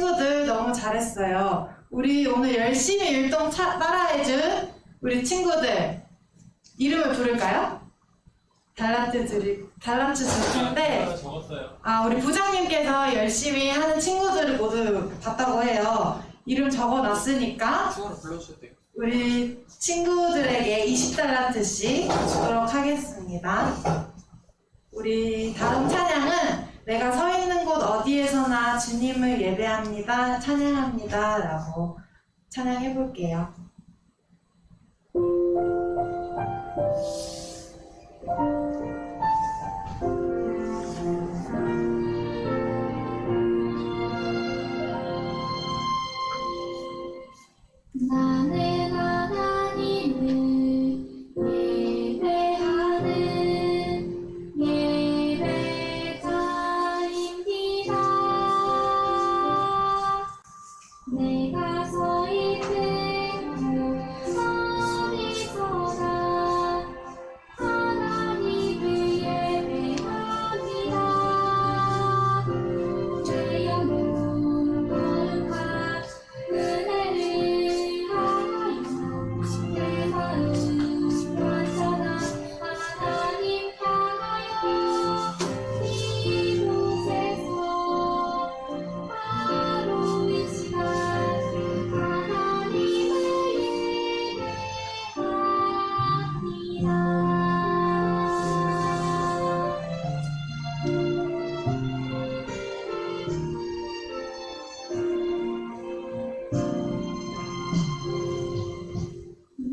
친구들 너무 잘했어요. 우리 오늘 열심히 율동 따라해준 우리 친구들 이름을 부를까요? 달란트 줄 텐데 우리 부장님께서 열심히 하는 친구들을 모두 봤다고 해요. 이름 적어놨으니까 우리 친구들에게 20달란트씩 주도록 하겠습니다. 우리 다음 찬양은 내가 서 있는 곳 어디에서나 주님을 예배합니다, 찬양합니다 라고 찬양해 볼게요. 나는 하나님을 예배하는 예배자입니다. 내가 서 있는 곳 어디서나 하나님을 예배합니다. 내 영혼 거룩한 은혜를 내 마음 완전한 하나님 향하여 이곳에서 바로 이 시간 하나님을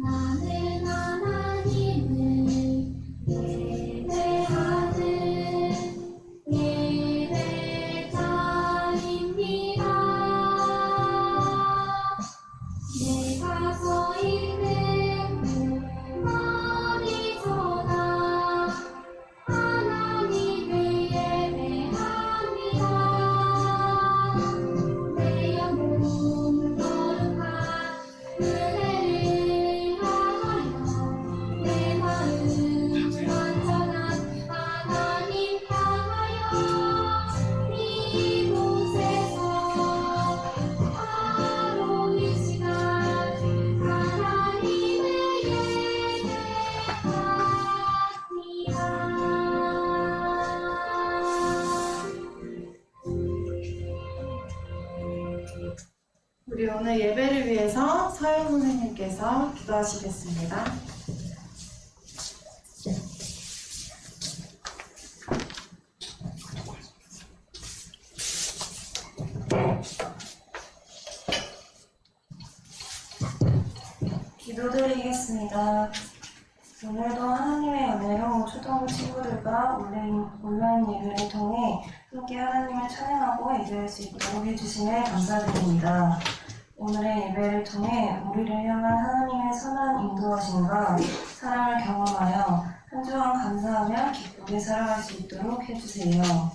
나는 하나님을 예배하는 예배자입니다. 내가 서 있는 곳 어디서나 하나님을 예배합니다. 내 영혼 거룩한 은혜를 내 마음 완전한 하나님 향하여 이곳에서 바로 이 시간 하나님을 예배합니다. 우리 오늘 예배를 위해서 서영 선생님께서 기도하시겠습니다. 기도드리겠습니다. 오늘도 하나님의 은혜로 초등부 친구들과 온라인 예배를 통해 함께 하나님을 찬양하고 예배할 수 있도록 해주심에 감사드립니다. 오늘의 예배를 통해 우리를 향한 하나님의 선한 인도하심과 사랑을 경험하여 한 주간 감사하며 기쁘게 살아갈 수 있도록 해주세요.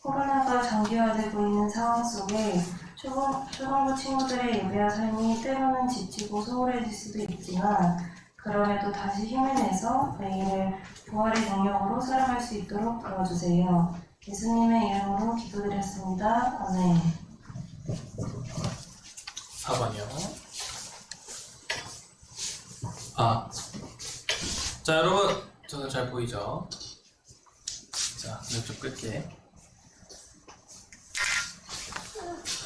코로나가 장기화되고 있는 상황 속에 초등부 친구들의 예배와 삶이 때로는 지치고 소홀해질 수도 있지만 그럼에도 다시 힘을 내서 매일을 부활의 능력으로 살아갈 수 있도록 도와주세요. 예수님의 이름으로 기도드렸습니다. 아멘. 4번이요. 자 여러분 저는 잘 보이죠? 자 이거 좀 끌게.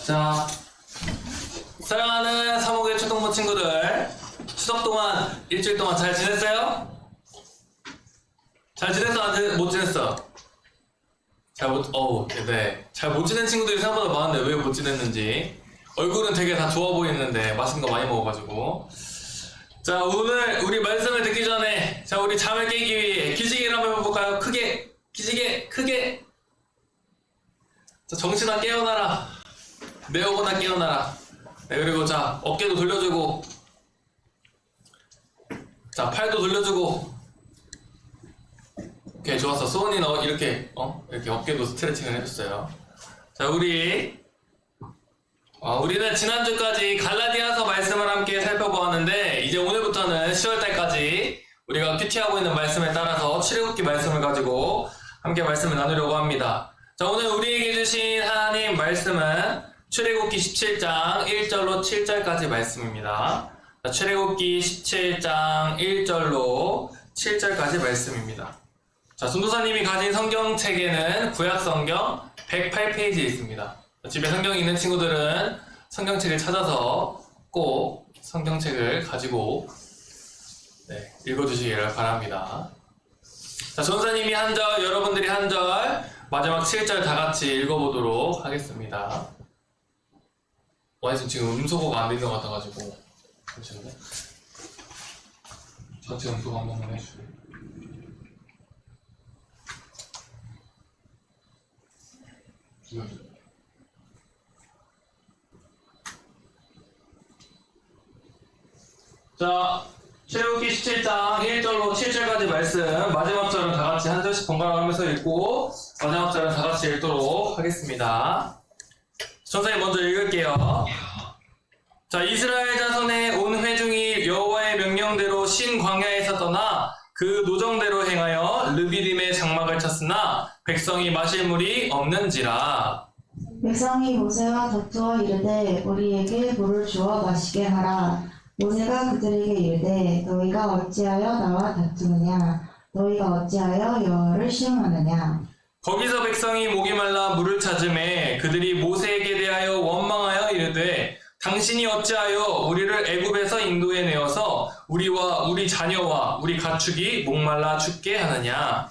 자 사랑하는 사목의 초등부 친구들, 추석 동안 일주일 동안 잘 지냈어요? 잘 지냈어? 못 지냈어? 잘 못 지낸 친구들이 생각보다 많은데 왜 못 지냈는지. 얼굴은 되게 다 좋아 보이는데 맛있는 거 많이 먹어가지고. 자 오늘 우리 말씀을 듣기 전에 자 우리 잠을 깨기 위해 기지개를 한번 해볼까요? 크게 기지개 크게. 자 정신아 깨어나라, 내 영혼아 깨어나라. 네, 그리고 자 어깨도 돌려주고, 자 팔도 돌려주고. 오케이 좋았어. 소은이 너 이렇게 이렇게 어깨도 스트레칭을 해줬어요. 자 우리는 지난주까지 갈라디아서 말씀을 함께 살펴보았는데 이제 오늘부터는 10월달까지 우리가 큐티하고 있는 말씀에 따라서 출애굽기 말씀을 가지고 함께 말씀을 나누려고 합니다. 자 오늘 우리에게 주신 하나님 말씀은 출애굽기 17장 1절로 7절까지 말씀입니다. 자, 출애굽기 17장 1절로 7절까지 말씀입니다. 자, 전도사님이 가진 성경책에는 구약성경 108페이지에 있습니다. 집에 성경이 있는 친구들은 성경책을 찾아서 꼭 성경책을 가지고 읽어주시기를 바랍니다. 자, 전도사님이 한 절, 여러분들이 한 절, 마지막 7절 다 같이 읽어보도록 하겠습니다. 원혜님 지금 음소거가 안 되는 것 같아가지고 잠시만요. 전체 음소거 한 번만 해주세요. 자, 출애굽기 17장 1절로 7절까지 말씀, 마지막 절은 다 같이 한 절씩 번갈아 가면서 읽고 마지막 절은 다 같이 읽도록 하겠습니다. 전사님 먼저 읽을게요. 자, 이스라엘 자손의 온 회중이 여호와의 명령대로 신 광야에서 떠나 그 노정대로 행하여 르비딤의 장막을 쳤으나 백성이 마실 물이 없는지라. 백성이 모세와 다투어 이르되 우리에게 물을 주어 마시게 하라. 모세가 그들에게 이르되 너희가 어찌하여 나와 다투느냐? 너희가 어찌하여 여호와를 시험하느냐? 거기서 백성이 목이 말라 물을 찾음에 그들이 모세에게 대하여 원망하여 이르되 당신이 어찌하여 우리를 애굽에서 인도해 내어서 우리와 우리 자녀와 우리 가축이 목말라 죽게 하느냐?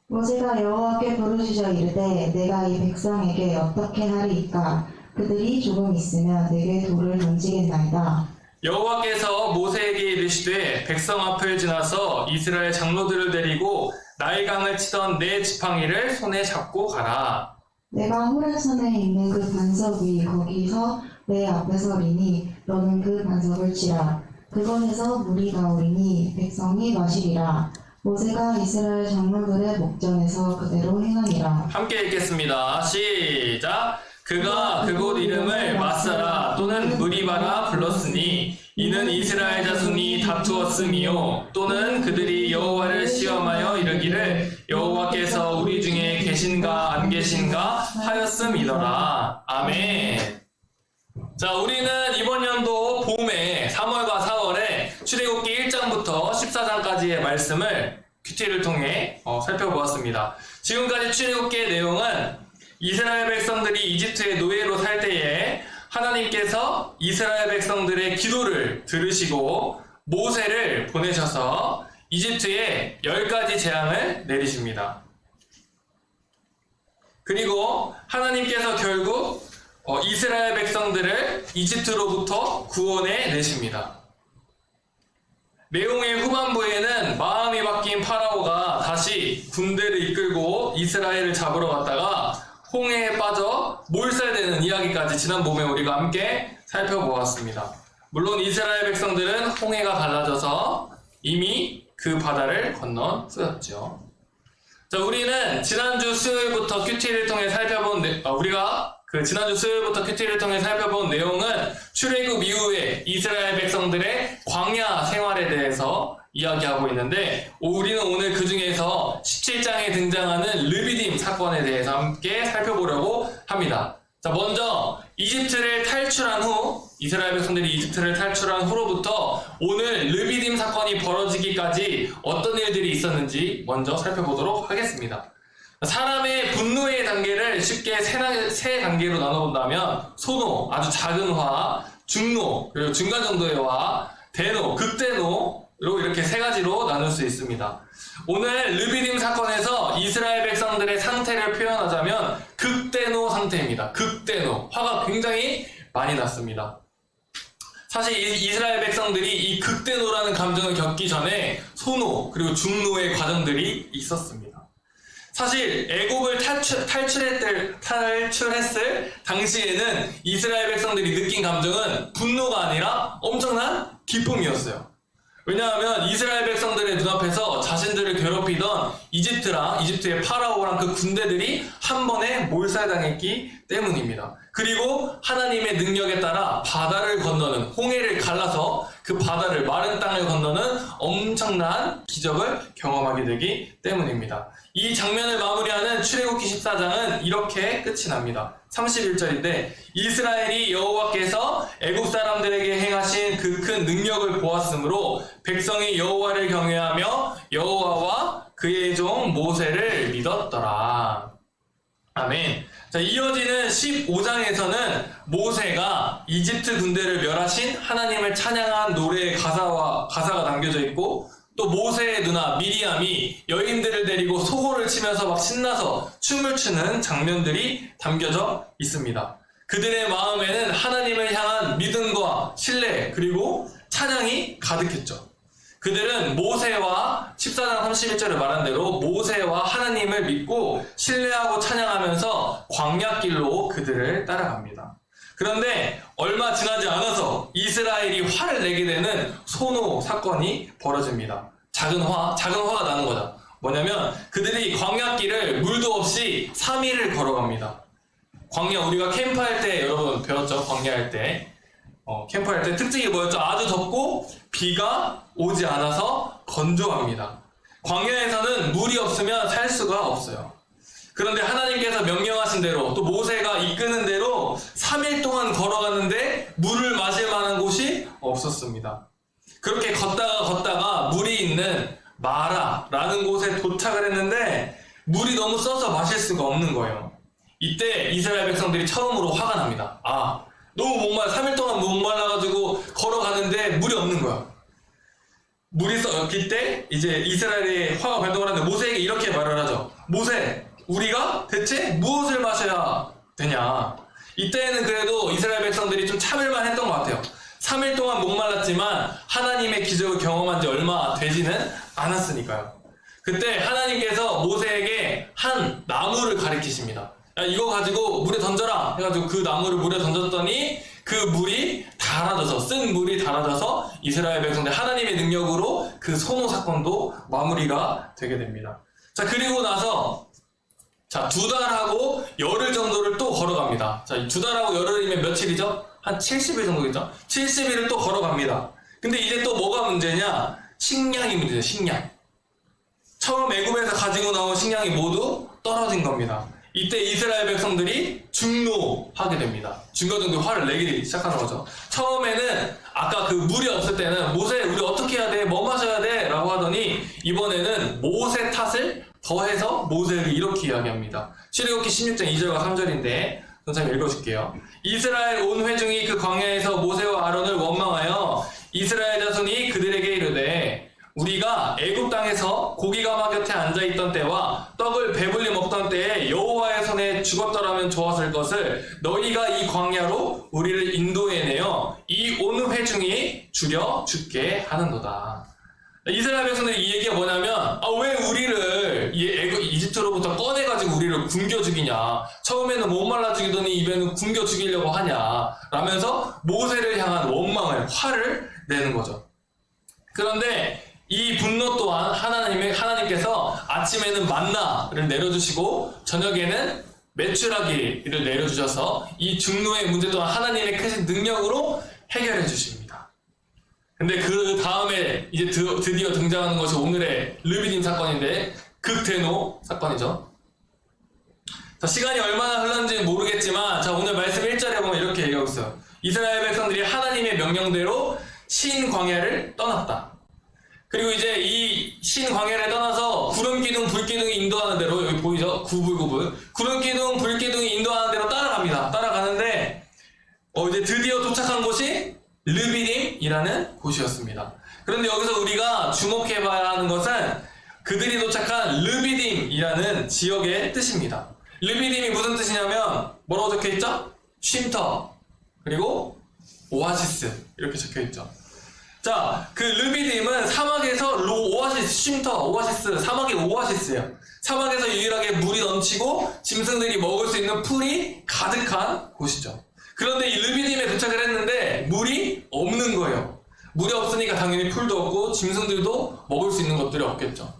모세가 여호와께 부르짖어 이르되 내가 이 백성에게 어떻게 하리이까? 그들이 조금 있으면 내게 돌을 던지겠나이다. 여호와께서 모세에게 이르시되 백성 앞을 지나서 이스라엘 장로들을 데리고 나일강을 치던 네 지팡이를 손에 잡고 가라. 내가 호렙산에 있는 그 반석 위 거기서 내 앞에 서리니 너는 그 반석을 치라. 그곳에서 물이 나오리니 백성이 마시리라. 모세가 이스라엘 장로들의 목전에서 그대로 행하니라. 함께 읽겠습니다. 시작. 그가 그곳 이름을 마사라 또는 무리바라 불렀으니 이는 이스라엘 자손이 다투었음이요 또는 그들이 여호와를 시험하여 이르기를 여호와께서 우리 중에 계신가 안 계신가 하였음이더라. 아멘. 자, 우리는 이번 연도 봄에 3월과 4월에 출애굽기 1장부터 14장까지의 말씀을 큐티를 통해 살펴보았습니다. 지금까지 출애굽기의 내용은 이스라엘 백성들이 이집트의 노예로 살 때에 하나님께서 이스라엘 백성들의 기도를 들으시고 모세를 보내셔서 이집트에 10가지 재앙을 내리십니다. 그리고 하나님께서 결국 이스라엘 백성들을 이집트로부터 구원해 내십니다. 내용의 후반부에는 마음이 바뀐 파라오가 다시 군대를 이끌고 이스라엘을 잡으러 갔다가 홍해에 빠져 몰살되는 이야기까지 지난 봄에 우리가 함께 살펴보았습니다. 물론 이스라엘 백성들은 홍해가 갈라져서 이미 그 바다를 건너 쓰였죠. 자, 우리는 지난주 수요일부터 큐티를 통해 살펴본 내용은 출애굽 이후에 이스라엘 백성들의 광야 생활에 대해서 이야기하고 있는데 우리는 오늘 그 중에서 17장에 등장하는 르비딤 사건에 대해서 함께 살펴보려고 합니다. 자, 먼저 이집트를 탈출한 후 이스라엘 백성들이 이집트를 탈출한 후로부터 오늘 르비딤 사건이 벌어지기까지 어떤 일들이 있었는지 먼저 살펴보도록 하겠습니다. 사람의 분노의 단계를 쉽게 세 단계로 나눠본다면 소노, 아주 작은 화, 중노, 그리고 중간 정도의 화, 대노, 극대노로 이렇게 세 가지로 나눌 수 있습니다. 오늘 르비딤 사건에서 이스라엘 백성들의 상태를 표현하자면 극대노 상태입니다. 극대노, 화가 굉장히 많이 났습니다. 사실 이스라엘 백성들이 이 극대노라는 감정을 겪기 전에 소노 그리고 중노의 과정들이 있었습니다. 사실 애굽을 탈출했을 당시에는 이스라엘 백성들이 느낀 감정은 분노가 아니라 엄청난 기쁨이었어요. 왜냐하면 이스라엘 백성들의 눈앞에서 자신들을 괴롭히던 이집트의 파라오랑 그 군대들이 한 번에 몰살당했기 때문입니다. 그리고 하나님의 능력에 따라 바다를 건너는 홍해를 갈라서 그 바다를 마른 땅을 건너는 엄청난 기적을 경험하게 되기 때문입니다. 이 장면을 마무리하는 출애굽기 14장은 이렇게 끝이 납니다. 31절인데 이스라엘이 여호와께서 애굽 사람들에게 행하신 그 큰 능력을 보았으므로 백성이 여호와를 경외하며 여호와와 그의 종 모세를 믿었더라. 아멘. 자, 이어지는 15장에서는 모세가 이집트 군대를 멸하신 하나님을 찬양한 노래의 가사가 담겨져 있고, 또 모세의 누나 미리암이 여인들을 데리고 소고를 치면서 막 신나서 춤을 추는 장면들이 담겨져 있습니다. 그들의 마음에는 하나님을 향한 믿음과 신뢰 그리고 찬양이 가득했죠. 그들은 모세와 14장 31절에 말한 대로 모세와 하나님을 믿고 신뢰하고 찬양하면서 광야길로 그들을 따라갑니다. 그런데 얼마 지나지 않아서 이스라엘이 화를 내게 되는 소노 사건이 벌어집니다. 작은 화가 나는 거죠. 뭐냐면 그들이 광야길을 물도 없이 3일을 걸어갑니다. 광야, 우리가 캠프할 때 여러분 배웠죠? 광야할 때. 캠프할 때 특징이 뭐였죠? 아주 덥고 비가 오지 않아서 건조합니다. 광야에서는 물이 없으면 살 수가 없어요. 그런데 하나님께서 명령하신 대로 또 모세가 이끄는 대로 3일 동안 걸어갔는데 물을 마실 만한 곳이 없었습니다. 그렇게 걷다가 물이 있는 마라라는 곳에 도착을 했는데 물이 너무 써서 마실 수가 없는 거예요. 이때 이스라엘 백성들이 처음으로 화가 납니다. 너무 목말라, 3일 동안 목말라가지고 걸어가는데 물이 없는 거야. 물이 이때 이제 이스라엘의 화가 발동을 하는데 모세에게 이렇게 말을 하죠. 모세, 우리가 대체 무엇을 마셔야 되냐? 이때는 그래도 이스라엘 백성들이 좀 참을만 했던 것 같아요. 3일 동안 목말랐지만 하나님의 기적을 경험한 지 얼마 되지는 않았으니까요. 그때 하나님께서 모세에게 한 나무를 가리키십니다. 야, 이거 가지고 물에 던져라 해가지고 그 나무를 물에 던졌더니 그 물이 달아져서, 쓴 물이 달아져서 이스라엘 백성들 하나님의 능력으로 그 소노 사건도 마무리가 되게 됩니다. 자, 그리고 나서 2달하고 열흘 정도를 또 걸어갑니다. 자, 2달하고 열흘이면 며칠이죠? 한 70일 정도겠죠? 70일을 또 걸어갑니다. 근데 이제 또 뭐가 문제냐? 식량이 문제죠, 식량. 처음 애굽에서 가지고 나온 식량이 모두 떨어진 겁니다. 이때 이스라엘 백성들이 중노하게 됩니다. 중거등도 화를 내기 시작하는 거죠. 처음에는 아까 그 물이 없을 때는 모세, 우리 어떻게 해야 돼? 뭐 마셔야 돼? 라고 하더니 이번에는 모세 탓을 더해서 모세를 이렇게 이야기합니다. 출애굽기 16장 2절과 3절인데 선생님 읽어줄게요. 이스라엘 온 회중이 그 광야에서 모세와 아론을 원망하여 이스라엘 자손이 그들에게 이르되 우리가 애굽 땅에서 고기가마 곁에 앉아있던 때와 떡을 배불리 먹던 때에 여호와의 손에 죽었더라면 좋았을 것을 너희가 이 광야로 우리를 인도해내어 이 온 회중이 죽여 죽게 하는도다. 이스라엘 백성들이 이 얘기가 뭐냐면 왜 우리를 이집트로부터 꺼내가지고 우리를 굶겨 죽이냐, 처음에는 못 말라 죽이더니 이번에는 굶겨 죽이려고 하냐 라면서 모세를 향한 원망을, 화를 내는 거죠. 그런데 이 분노 또한 하나님께서 아침에는 만나를 내려주시고 저녁에는 메추라기를 내려주셔서 이 중노의 문제 또한 하나님의 크신 능력으로 해결해 주십니다. 근데 그 다음에 이제 드디어 등장하는 것이 오늘의 르비딤 사건인데 극대노 사건이죠. 자, 시간이 얼마나 흘렀는지는 모르겠지만 오늘 말씀 1절에 보면 이렇게 얘기하고 있어요. 이스라엘 백성들이 하나님의 명령대로 신 광야를 떠났다. 그리고 이제 이 신 광야를 떠나서 구름기둥 불기둥이 인도하는 대로, 여기 보이죠? 구불구불 구름기둥 불기둥이 인도하는 대로 따라갑니다. 따라가는데 이제 드디어 도착한 곳이 르비딤이라는 곳이었습니다. 그런데 여기서 우리가 주목해봐야 하는 것은 그들이 도착한 르비딤이라는 지역의 뜻입니다. 르비딤이 무슨 뜻이냐면 뭐라고 적혀있죠? 쉼터 그리고 오아시스 이렇게 적혀있죠. 자, 그 르비딤은 사막에서 오아시스, 쉼터, 오아시스, 사막의 오아시스예요. 사막에서 유일하게 물이 넘치고 짐승들이 먹을 수 있는 풀이 가득한 곳이죠. 그런데 이 르비딤에 도착을 했는데 물이 없는 거예요. 물이 없으니까 당연히 풀도 없고 짐승들도 먹을 수 있는 것들이 없겠죠.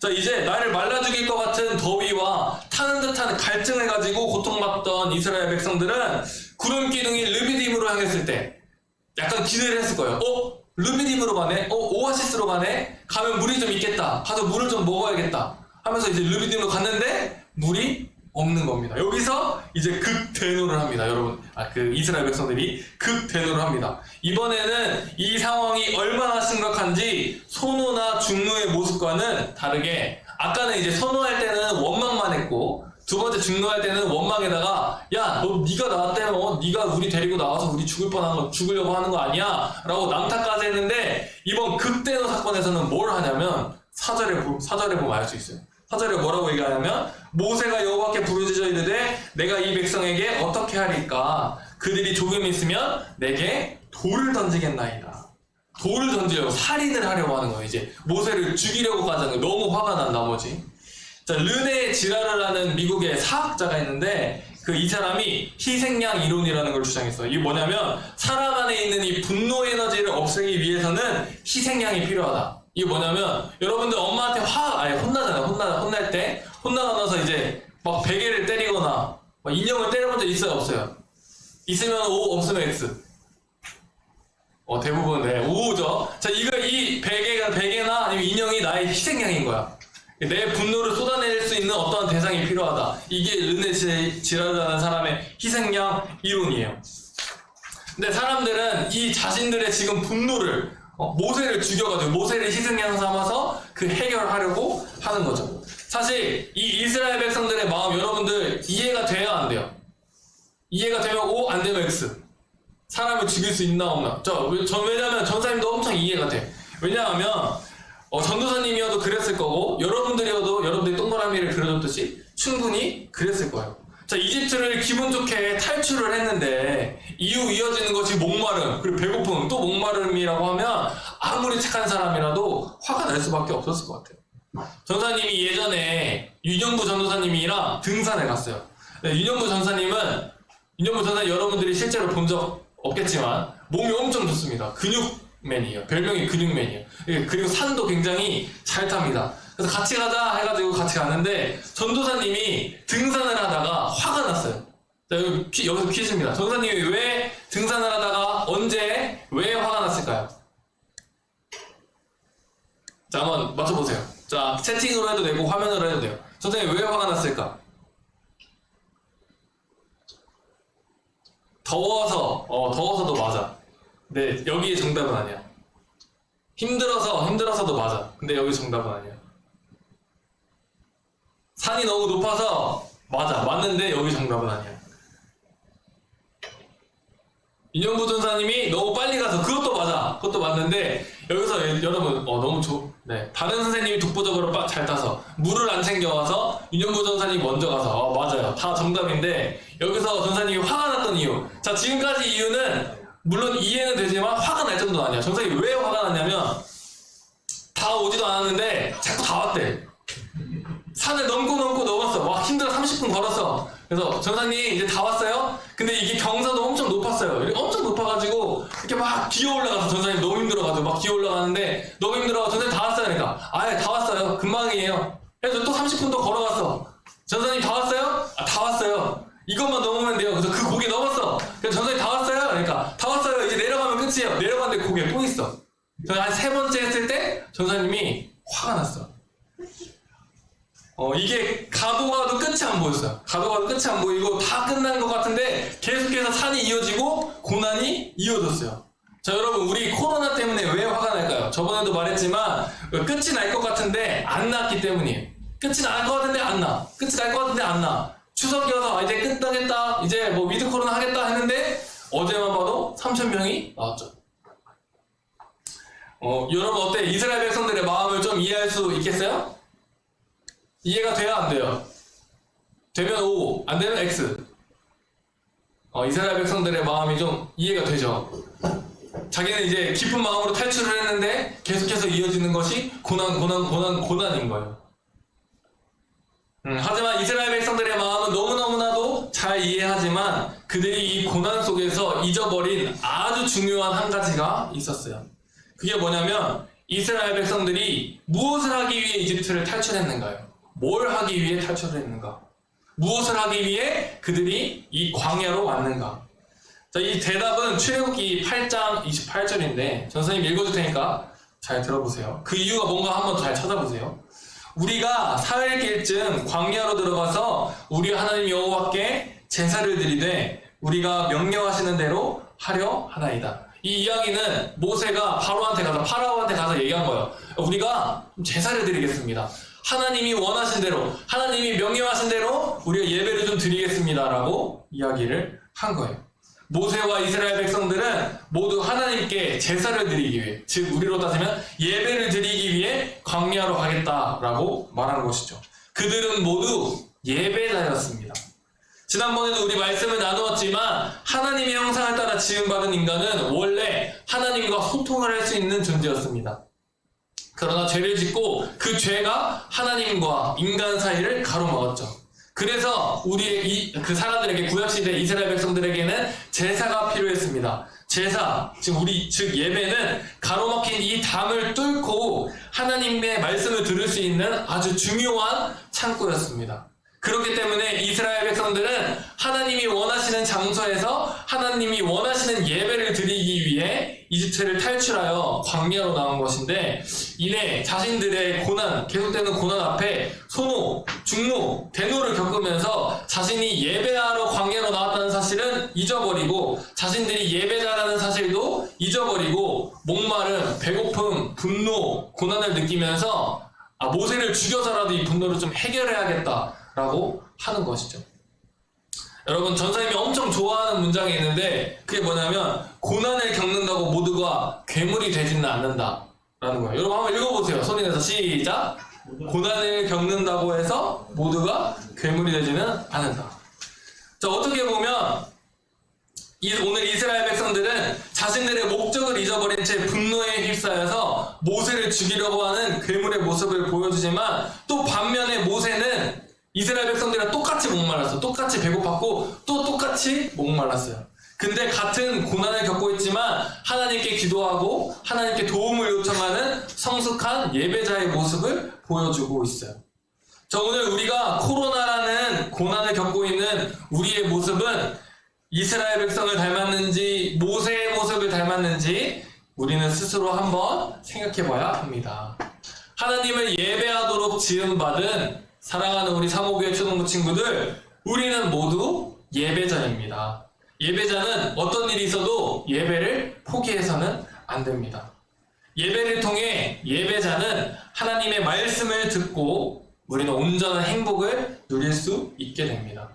자, 이제 나를 말라 죽일 것 같은 더위와 타는 듯한 갈증을 가지고 고통받던 이스라엘 백성들은 구름 기둥이 르비딤으로 향했을 때 약간 기대를 했을 거예요. 르비딤으로 가네? 오아시스로 가네? 가면 물이 좀 있겠다. 가서 물을 좀 먹어야겠다. 하면서 이제 르비딤으로 갔는데 물이 없는 겁니다. 여기서 이제 극대노를 합니다. 여러분, 그 이스라엘 백성들이 극대노를 합니다. 이번에는 이 상황이 얼마나 심각한지 손노나 중노의 모습과는 다르게, 아까는 이제 선노할 때는 원망만 했고, 두 번째 중노할 때는 원망에다가 야, 너 네가 나왔다며, 네가 우리 데리고 나와서 우리 죽으려고 하는 거 아니야? 라고 남탓까지 했는데, 이번 극대노 사건에서는 뭘 하냐면 사절에 보면 알 수 있어요. 사절에 뭐라고 얘기하냐면, 모세가 여호와께 부르짖어 이르되 내가 이 백성에게 어떻게 하리까? 그들이 조금 있으면 내게 돌을 던지겠나이다. 돌을 던지려고, 살인을 하려고 하는 거예요. 이제 모세를 죽이려고 가자는 거예요. 너무 화가 난 나머지. 자, 르네 지라르라는 미국의 사학자가 있는데, 이 사람이 희생양 이론이라는 걸 주장했어요. 이게 뭐냐면, 사람 안에 있는 이 분노 에너지를 없애기 위해서는 희생양이 필요하다. 이게 뭐냐면, 여러분들 엄마한테 혼나잖아요. 혼날 때 혼나고 나서 이제 막 베개를 때리거나 막 인형을 때려본 적 있어요, 없어요? 있으면 O, 없으면 X. 대부분 O죠. 자, 이 베개나 아니면 인형이 나의 희생양인 거야. 내 분노를 쏟아낼 수 있는 어떠한 대상이 필요하다. 이게 르네 지라르라는 사람의 희생양 이론이에요. 근데 사람들은 이 자신들의 지금 분노를, 모세를 죽여가지고 모세를 희생양 삼아서 그 해결하려고 하는 거죠. 사실 이 이스라엘 백성들의 마음, 여러분들 이해가 돼야 안 돼요. 이해가 되면 O, 안 되면 X. 사람을 죽일 수 있나 없나. 왜냐면 전사님도 엄청 이해가 돼. 왜냐하면 전도사님이어도 그랬을 거고, 여러분들이 동그라미를 그려줬듯이 충분히 그랬을 거예요. 자, 이집트를 기분 좋게 탈출을 했는데 이어지는 것이 목마름, 그리고 배고픔, 또 목마름이라고 하면 아무리 착한 사람이라도 화가 날 수밖에 없었을 것 같아요. 전사님이 예전에 윤영부 전도사님이랑 등산에 갔어요. 윤영부 전사님 여러분들이 실제로 본 적 없겠지만 몸이 엄청 좋습니다. 근육맨이에요. 별명이 근육맨이에요. 그리고 산도 굉장히 잘 탑니다. 그래서 같이 가자 해가지고 같이 갔는데, 전도사님이 등산을 하다가 화가 났어요. 자, 여기서 퀴즈입니다. 전도사님이 왜 등산을 하다가 왜 화가 났을까요? 자, 한번 맞춰보세요. 자, 채팅으로 해도 되고 화면으로 해도 돼요. 전도사님이 왜 화가 났을까? 더워서도 맞아. 근데 여기에 정답은 아니야. 힘들어서도 맞아. 근데 여기 정답은 아니야. 산이 너무 높아서 맞는데 여기 정답은 아니야. 인영부 전사님이 너무 빨리 가서 그것도 맞는데, 여기서 여러분 다른 선생님이 독보적으로 잘 타서 물을 안 챙겨와서 인영부 전사님이 먼저 가서 맞아요. 다 정답인데, 여기서 전사님이 화가 났던 이유. 자, 지금까지 이유는 물론 이해는 되지만 화가 날 정도는 아니야. 전사님이 왜 화가 났냐면, 다 오지도 않았는데 자꾸 다 왔대. 산을 넘었어. 막 힘들어 30분 걸었어. 그래서 전사님 이제 다 왔어요? 근데 이게 경사도 엄청 높았어요. 엄청 높아가지고 이렇게 막 기어 올라가서, 전사님 너무 힘들어가지고 막 기어 올라가는데, 너무 힘들어가지고 전사님 다 왔어요. 그러니까 다 왔어요. 금방이에요. 그래서 또 30분 더 걸어갔어. 전사님 다 왔어요? 다 왔어요. 이것만 넘으면 돼요. 그래서 그 고개 넘었어. 그래서 전사님 다 왔어요? 그러니까 다 왔어요. 이제 내려가면 끝이에요. 내려갔는데 고개 또 있어. 한 3번째 했을 때 전사님이 화가 났어. 이게 가도 끝이 안 보였어요. 가도 끝이 안 보이고 다 끝난 것 같은데 계속해서 산이 이어지고 고난이 이어졌어요. 자, 여러분, 우리 코로나 때문에 왜 화가 날까요? 저번에도 말했지만 끝이 날 것 같은데 안 났기 때문이에요. 끝이 날 것 같은데 안 나. 끝이 날 것 같은데 안 나. 추석이어서 이제 끝나겠다, 이제 위드 코로나 하겠다 했는데 어제만 봐도 3,000명이 나왔죠. 여러분 어때? 이스라엘 백성들의 마음을 좀 이해할 수 있겠어요? 이해가 돼야 안 돼요? 되면 O, 안 되면 X. 이스라엘 백성들의 마음이 좀 이해가 되죠. 자기는 이제 깊은 마음으로 탈출을 했는데 계속해서 이어지는 것이 고난인 거예요. 하지만 이스라엘 백성들의 마음은 너무너무나도 잘 이해하지만, 그들이 이 고난 속에서 잊어버린 아주 중요한 한 가지가 있었어요. 그게 뭐냐면, 이스라엘 백성들이 무엇을 하기 위해 이집트를 탈출했는가요? 뭘 하기 위해 탈출을 했는가? 무엇을 하기 위해 그들이 이 광야로 왔는가? 자, 이 대답은 출애굽기 8장 28절인데 전사님 읽어줄 테니까 잘 들어보세요. 그 이유가 뭔가 한번 잘 찾아보세요. 우리가 사흘길쯤 광야로 들어가서 우리 하나님 여호와께 제사를 드리되 우리가 명령하시는 대로 하려 하나이다. 이 이야기는 모세가 파라오한테 가서 얘기한 거예요. 우리가 제사를 드리겠습니다. 하나님이 원하신 대로, 하나님이 명령하신 대로 우리가 예배를 좀 드리겠습니다 라고 이야기를 한 거예요. 모세와 이스라엘 백성들은 모두 하나님께 제사를 드리기 위해, 즉 우리로 따지면 예배를 드리기 위해 광야로 가겠다라고 말한 것이죠. 그들은 모두 예배자였습니다. 지난번에도 우리 말씀을 나누었지만 하나님의 형상을 따라 지음받은 인간은 원래 하나님과 소통을 할 수 있는 존재였습니다. 그러나 죄를 짓고 그 죄가 하나님과 인간 사이를 가로막았죠. 그래서 그 사람들에게, 구약시대 이스라엘 백성들에게는 제사가 필요했습니다. 제사, 즉 예배는 가로막힌 이 담을 뚫고 하나님의 말씀을 들을 수 있는 아주 중요한 창구였습니다. 그렇기 때문에 이스라엘 백성들은 하나님이 원하시는 장소에서 하나님이 원하시는 예배를 드리기 위해 이집트를 탈출하여 광야로 나온 것인데, 이내 자신들의 계속되는 고난 앞에 소노, 중노, 대노를 겪으면서 자신이 예배하러 광야로 나왔다는 사실은 잊어버리고, 자신들이 예배자라는 사실도 잊어버리고, 목마름, 배고픔, 분노, 고난을 느끼면서 모세를 죽여서라도 이 분노를 좀 해결해야겠다 라고 하는 것이죠. 여러분, 전사님이 엄청 좋아하는 문장이 있는데 그게 뭐냐면 고난을 겪는다고 모두가 괴물이 되지는 않는다 라는 거예요. 여러분 한번 읽어보세요. 손이 내서 시작. 고난을 겪는다고 해서 모두가 괴물이 되지는 않는다. 자, 어떻게 보면 오늘 이스라엘 백성들은 자신들의 목적을 잊어버린 채 분노에 휩싸여서 모세를 죽이려고 하는 괴물의 모습을 보여주지만, 또 반면에 모세는 이스라엘 백성들이랑 똑같이 목말랐어. 똑같이 배고팠고 또 똑같이 목말랐어요. 근데 같은 고난을 겪고 있지만 하나님께 기도하고 하나님께 도움을 요청하는 성숙한 예배자의 모습을 보여주고 있어요. 자, 오늘 우리가 코로나라는 고난을 겪고 있는 우리의 모습은 이스라엘 백성을 닮았는지 모세의 모습을 닮았는지 우리는 스스로 한번 생각해 봐야 합니다. 하나님을 예배하도록 지음받은 사랑하는 우리 사모교회 초등부 친구들, 우리는 모두 예배자입니다. 예배자는 어떤 일이 있어도 예배를 포기해서는 안 됩니다. 예배를 통해 예배자는 하나님의 말씀을 듣고 우리는 온전한 행복을 누릴 수 있게 됩니다.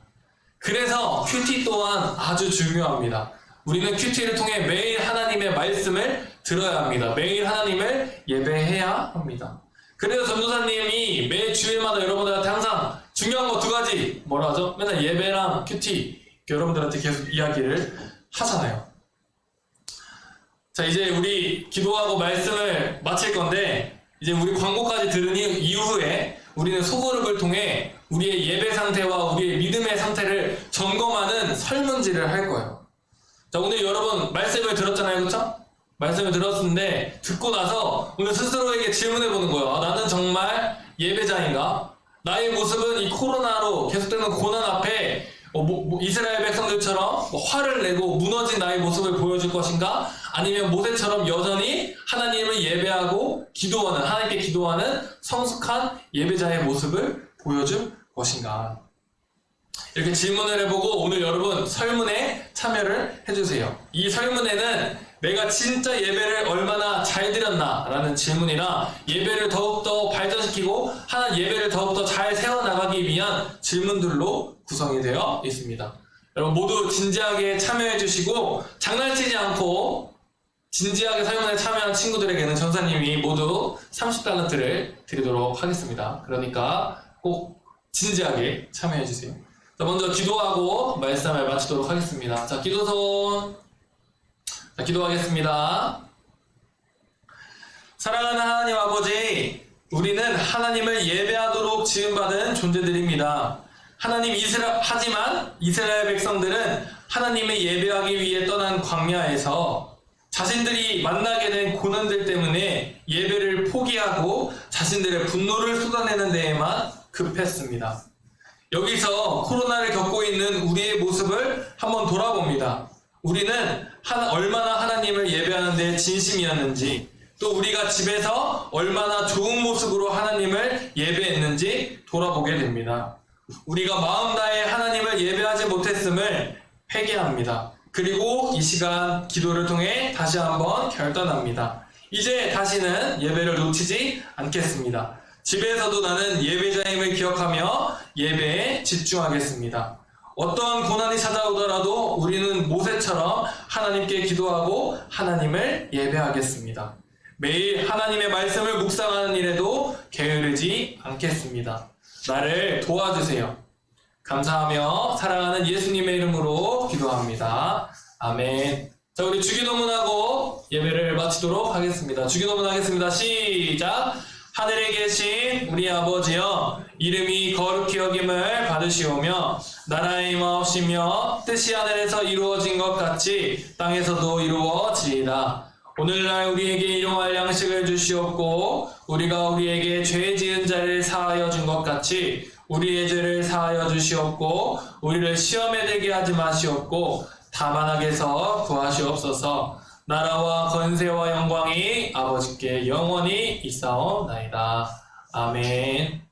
그래서 큐티 또한 아주 중요합니다. 우리는 큐티를 통해 매일 하나님의 말씀을 들어야 합니다. 매일 하나님을 예배해야 합니다. 그래서 전도사님이 매 주일마다 여러분들한테 항상 중요한 거 2가지, 뭐라 하죠? 맨날 예배랑 큐티 여러분들한테 계속 이야기를 하잖아요. 자, 이제 우리 기도하고 말씀을 마칠 건데, 이제 우리 광고까지 들은 이후에 우리는 소그룹을 통해 우리의 예배 상태와 우리의 믿음의 상태를 점검하는 설문지를 할 거예요. 자, 오늘 여러분 말씀을 들었잖아요, 그렇죠? 말씀을 들었는데 듣고 나서 오늘 스스로에게 질문해보는 거예요. 나는 정말 예배자인가? 나의 모습은 이 코로나로 계속되는 고난 앞에 이스라엘 백성들처럼 화를 내고 무너진 나의 모습을 보여줄 것인가? 아니면 모세처럼 여전히 하나님을 예배하고 기도하는, 하나님께 기도하는 성숙한 예배자의 모습을 보여줄 것인가? 이렇게 질문을 해보고 오늘 여러분 설문에 참여를 해주세요. 이 설문에는 내가 진짜 예배를 얼마나 잘 드렸나 라는 질문이나 예배를 더욱더 발전시키고 예배를 더욱더 잘 세워나가기 위한 질문들로 구성이 되어 있습니다. 여러분 모두 진지하게 참여해 주시고 장난치지 않고 진지하게 설문에 참여한 친구들에게는 전사님이 모두 30달란트를 드리도록 하겠습니다. 그러니까 꼭 진지하게 참여해 주세요. 자, 먼저 기도하고 말씀을 마치도록 하겠습니다. 자, 기도손. 자, 기도하겠습니다. 사랑하는 하나님 아버지, 우리는 하나님을 예배하도록 지음받은 존재들입니다. 하지만 이스라엘 백성들은 하나님을 예배하기 위해 떠난 광야에서 자신들이 만나게 된 고난들 때문에 예배를 포기하고 자신들의 분노를 쏟아내는 데에만 급했습니다. 여기서 코로나를 겪고 있는 우리의 모습을 한번 돌아봅니다. 우리는 얼마나 하나님을 예배하는 데 진심이었는지, 또 우리가 집에서 얼마나 좋은 모습으로 하나님을 예배했는지 돌아보게 됩니다. 우리가 마음 다해 하나님을 예배하지 못했음을 회개합니다. 그리고 이 시간 기도를 통해 다시 한번 결단합니다. 이제 다시는 예배를 놓치지 않겠습니다. 집에서도 나는 예배자임을 기억하며 예배에 집중하겠습니다. 어떠한 고난이 찾아오더라도 우리는 모세처럼 하나님께 기도하고 하나님을 예배하겠습니다. 매일 하나님의 말씀을 묵상하는 일에도 게으르지 않겠습니다. 나를 도와주세요. 감사하며 사랑하는 예수님의 이름으로 기도합니다. 아멘. 자, 우리 주기도문하고 예배를 마치도록 하겠습니다. 주기도문 하겠습니다. 시작! 하늘에 계신 우리 아버지여, 이름이 거룩히 여김을 받으시오며 나라의 임하옵시며 뜻이 하늘에서 이루어진 것 같이 땅에서도 이루어지이다. 오늘날 우리에게 일용할 양식을 주시옵고 우리가 우리에게 죄 지은 자를 사하여 준 것 같이 우리의 죄를 사하여 주시옵고 우리를 시험에 들게 하지 마시옵고 다만 악에서 구하시옵소서. 나라와 권세와 영광이 아버지께 영원히 있사옵나이다. 아멘.